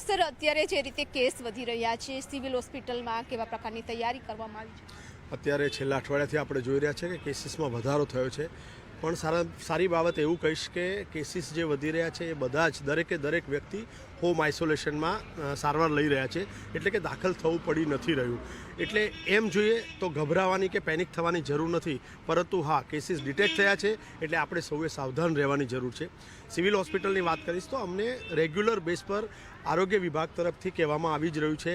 Sir, અત્યારે જે રીતે કેસ વધી રહ્યા છે સિવિલ હોસ્પિટલમાં, કેવા પ્રકારની તૈયારી કરવામાં આવી છે? અત્યારે છેલ્લા અઠવાડિયાથી આપણે જોઈ રહ્યા છે કે કેસીસમાં વધારો થયો છે, પણ સારી બાબત એવું કહીશ કે કેસીસ જે વધી રહ્યા છે એ બધા જ દરેક વ્યક્તિ હોમ આઇસોલેશનમાં સારવાર લઈ રહ્યા છે, એટલે કે દાખલ થવું પડી નથી રહ્યું. એટલે એમ જોઈએ તો ગભરાવાની કે પેનિક થવાની જરૂર નથી, પરંતુ હા, કેસીસ ડિટેક્ટ થયા છે એટલે આપણે સૌએ સાવધાન રહેવાની જરૂર છે. સિવિલ હોસ્પિટલની વાત કરીશ તો અમને રેગ્યુલર બેઝ પર આરોગ્ય વિભાગ તરફથી કહેવામાં આવી જ રહ્યું છે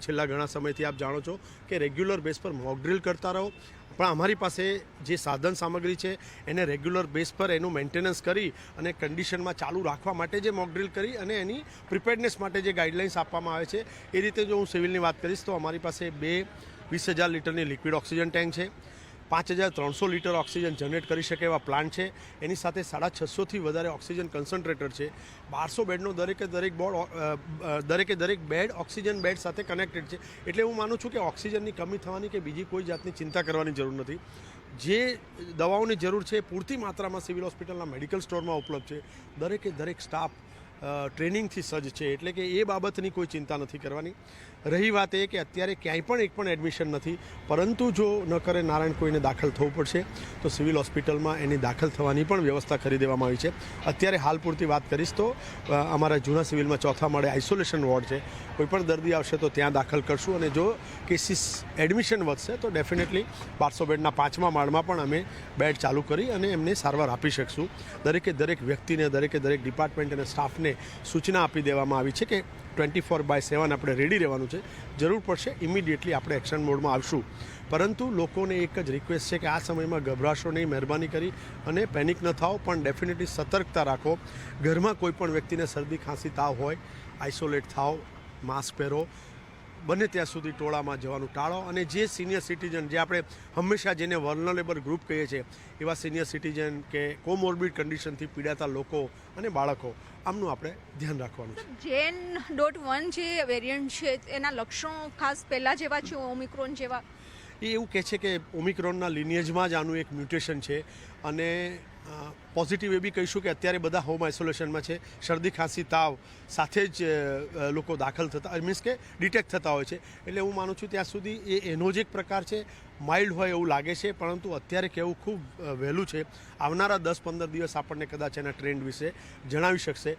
છેલ્લા ઘણા સમયથી. આપ જાણો છો કે રેગ્યુલર બેઝ પર મોક ડ્રિલ કરતા રહો, પણ અમારી પાસે જે સાધન સામગ્રી છે એને રેગ્યુલર બેઝ પર એનું મેન્ટેનન્સ કરી અને કન્ડિશનમાં ચાલુ રાખવા માટે જે મોક ડ્રિલ કરી અને એની પ્રિપેર્ડનેસ માટે જે ગાઈડલાઇન્સ આપવામાં આવે છે એ રીતે જો હું સિવિલની વાત કરીશ તો અમારી પાસે 20,000 લીટરની લિક્વિડ ઓક્સિજન ટેન્ક છે, 5,300 લીટર ઓક્સિજન જનરેટ કરી શકે એવા પ્લાન્ટ છે, એની સાથે 650થી વધારે ઓક્સિજન કન્સન્ટ્રેટર છે, 1200 બેડનો દરેકે દરેક બેડ ઓક્સિજન બેડ સાથે કનેક્ટેડ છે. એટલે હું માનું છું કે ઓક્સિજનની કમી થવાની કે બીજી કોઈ જાતની ચિંતા કરવાની જરૂર નથી. જે દવાઓની જરૂર છે એ પૂરતી માત્રામાં સિવિલ હોસ્પિટલના મેડિકલ સ્ટોરમાં ઉપલબ્ધ છે. દરેક સ્ટાફ ટ્રેનિંગથી સજ્જ છે, એટલે કે એ બાબતની કોઈ ચિંતા નથી કરવાની. રહી વાત એ કે અત્યારે ક્યાંય પણ એક પણ એડમિશન નથી, પરંતુ જો ન કરે નારાયણ કોઈને દાખલ થવું પડશે તો સિવિલ હોસ્પિટલમાં એની દાખલ થવાની પણ વ્યવસ્થા કરી દેવામાં આવી છે. અત્યારે હાલ પૂરતી વાત કરીશ તો અમારા જૂના સિવિલમાં 4થા માળે આઇસોલેશન વોર્ડ છે. કોઈપણ દર્દી આવશે તો ત્યાં દાખલ કરશું, અને જો કેસીસ એડમિશન વધશે તો ડેફિનેટલી 1200 બેડના 5મા માળમાં પણ અમે બેડ ચાલુ કરી અને એમને સારવાર આપી શકશું. દરેક વ્યક્તિને દરેક ડિપાર્ટમેન્ટ અને સ્ટાફને સૂચના આપી દેવામાં આવી છે કે 24/7 આપણે રેડી રહેવાનું છે. જરૂર પડશે ઇમિડિયેટલી આપણે એક્શન મોડમાં આવશું. પરંતુ લોકોને એક જ રિક્વેસ્ટ છે કે આ સમયમાં ગભરાશો નહીં, મહેરબાની કરી અને પેનિક ન થાઓ, પણ ડેફિનેટલી સતર્કતા રાખો. ઘરમાં કોઈ પણ વ્યક્તિને શરદી ખાંસી તાવ હોય, આઇસોલેટ થાઓ, માસ્ક પહેરો, બને ત્યાં સુધી ટોળામાં જવાનું ટાળો. અને જે સિનિયર સિટીઝન, જે આપણે હંમેશા જેને વલ્નરેબલ ગ્રુપ કહીએ છીએ, એવા સિનિયર સિટીઝન કે કોમોર્બિડ કન્ડિશનથી પીડાતા લોકો અને બાળકો, આમનું આપણે ધ્યાન રાખવાનું છે. JN.1 જે વેરિયન્ટ છે એના લક્ષણો ખાસ પહેલાં જેવા છે, ઓમિક્રોન જેવા? એ એવું કહે છે કે ઓમિક્રોનના લિનિયજમાં જ આનું એક મ્યુટેશન છે. અને પોઝિટિવ એ બી કહીશું કે અત્યારે બધા હોમ આઇસોલેશનમાં છે. શરદી ખાંસી તાવ સાથે જ લોકો દાખલ થતા, મીન્સ કે ડિટેક્ટ થતા હોય છે. એટલે હું માનું છું ત્યાં સુધી એનો જ એક પ્રકાર છે. માઇલ્ડ હોય એવું લાગે છે, પરંતુ અત્યારે કહેવું ખૂબ વહેલું છે. આવનારા 10-15 દિવસ આપણને કદાચ એના ટ્રેન્ડ વિશે જણાવી શકશે.